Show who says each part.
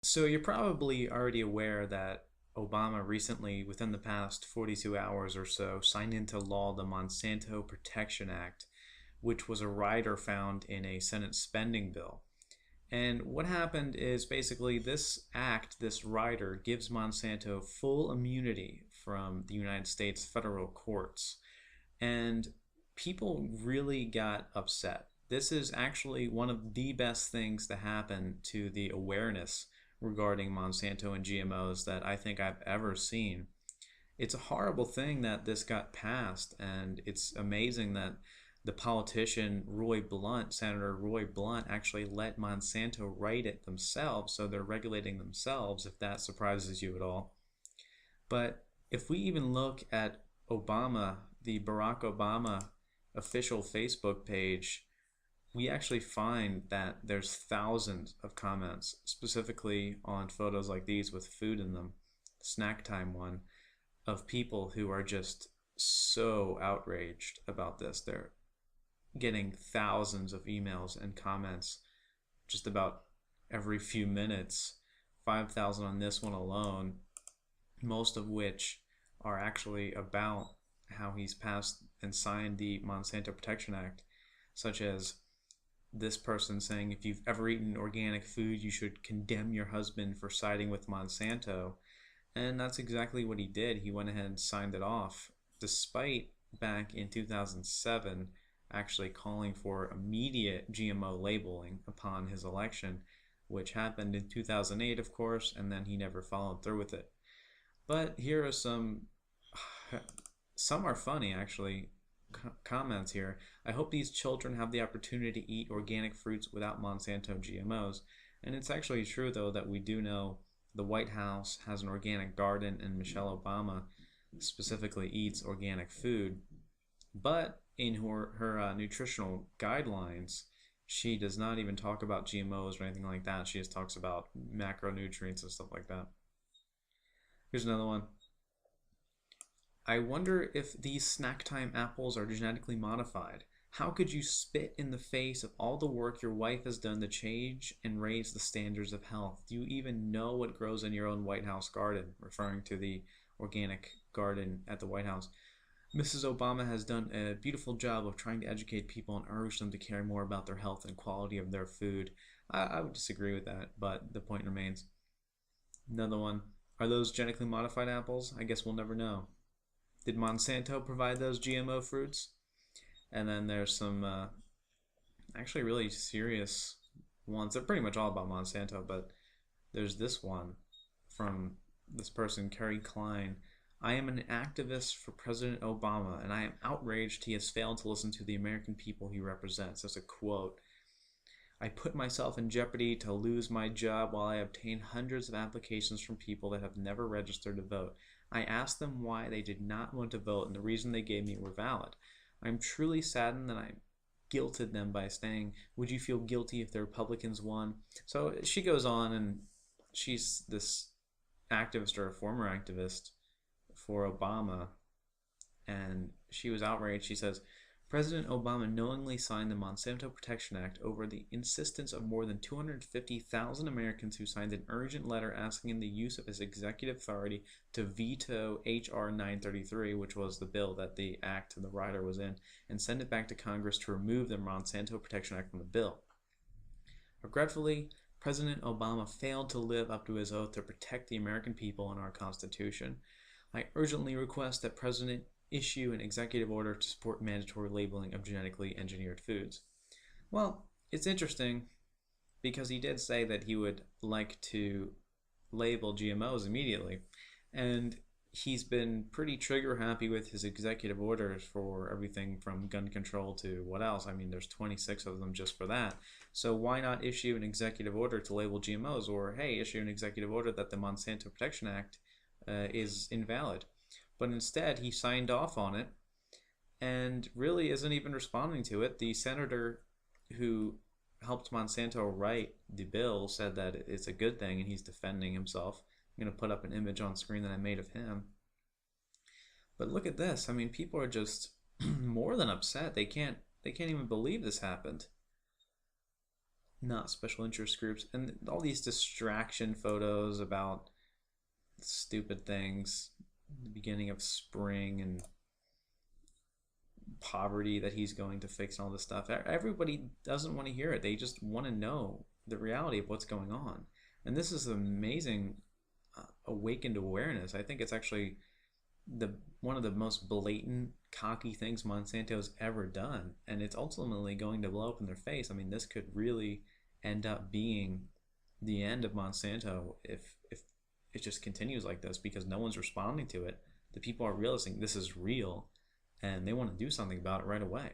Speaker 1: So you're probably already aware that Obama recently, within the past 42 hours or so, signed into law the Monsanto Protection Act, which was a rider found in a Senate spending bill. And what happened is basically this act, this rider, gives Monsanto full immunity from the United States federal courts. And people really got upset. This is actually one of the best things to happen to the awareness regarding Monsanto and GMOs that I think I've ever seen. It's a horrible thing that this got passed, and it's amazing that the politician Roy Blunt, Senator Roy Blunt, actually let Monsanto write it themselves, so they're regulating themselves, if that surprises you at all. But if we even look at Obama, the Barack Obama official Facebook page, we actually find that there's thousands of comments, specifically on photos like these with food in them, snack time one, of people who are just so outraged about this. They're getting thousands of emails and comments just about every few minutes, 5,000 on this one alone, most of which are actually about how he's passed and signed the Monsanto Protection Act, such as this person saying if you've ever eaten organic food, you should condemn your husband for siding with Monsanto. And that's exactly what he did. He went ahead and signed it off, despite back in 2007 actually calling for immediate GMO labeling upon his election, which happened in 2008, of course, and then he never followed through with it. But here are some are funny actually, comments here. I hope these children have the opportunity to eat organic fruits without Monsanto GMOs. And it's actually true, though, that we do know the White House has an organic garden and Michelle Obama specifically eats organic food. But in her nutritional guidelines, she does not even talk about GMOs or anything like that. She just talks about macronutrients and stuff like that. Here's another one. I wonder if these snack time apples are genetically modified. How could you spit in the face of all the work your wife has done to change and raise the standards of health? Do you even know what grows in your own White House garden? Referring to the organic garden at the White House. Mrs. Obama has done a beautiful job of trying to educate people and urge them to care more about their health and quality of their food. I would disagree with that, but the point remains. Another one. Are those genetically modified apples? I guess we'll never know. Did Monsanto provide those GMO fruits? And then there's some actually really serious ones. They're pretty much all about Monsanto, but there's this one from this person, Kerry Klein. I am an activist for President Obama, and I am outraged he has failed to listen to the American people he represents. That's a quote. I put myself in jeopardy to lose my job while I obtain hundreds of applications from people that have never registered to vote. I asked them why they did not want to vote, and the reason they gave me were valid. I'm truly saddened that I guilted them by saying, would you feel guilty if the Republicans won? So she goes on, and she's this activist or a former activist for Obama, and she was outraged. She says, President Obama knowingly signed the Monsanto Protection Act over the insistence of more than 250,000 Americans who signed an urgent letter asking the use of his executive authority to veto H.R. 933, which was the bill that the act and the rider was in, and send it back to Congress to remove the Monsanto Protection Act from the bill. Regretfully, President Obama failed to live up to his oath to protect the American people and our Constitution. I urgently request that President issue an executive order to support mandatory labeling of genetically engineered foods. Well, it's interesting because he did say that he would like to label GMOs immediately, and he's been pretty trigger happy with his executive orders for everything from gun control to what else. I mean, there's 26 of them just for that. So why not issue an executive order to label GMOs, or hey, issue an executive order that the Monsanto Protection Act is invalid? But instead, he signed off on it and really isn't even responding to it. The senator who helped Monsanto write the bill said that it's a good thing, and he's defending himself. I'm going to put up an image on screen that I made of him. But look at this. I mean, people are just more than upset. They can't even believe this happened. not special interest groups, and all these distraction photos about stupid things, the beginning of spring and poverty that he's going to fix and all this stuff. Everybody doesn't want to hear it. They just want to know the reality of what's going on. And this is amazing awakened awareness. I think it's actually the one of the most blatant cocky things Monsanto's ever done, and it's ultimately going to blow up in their face. I mean, this could really end up being the end of Monsanto if it just continues like this, because no one's responding to it. The people are realizing this is real and they want to do something about it right away.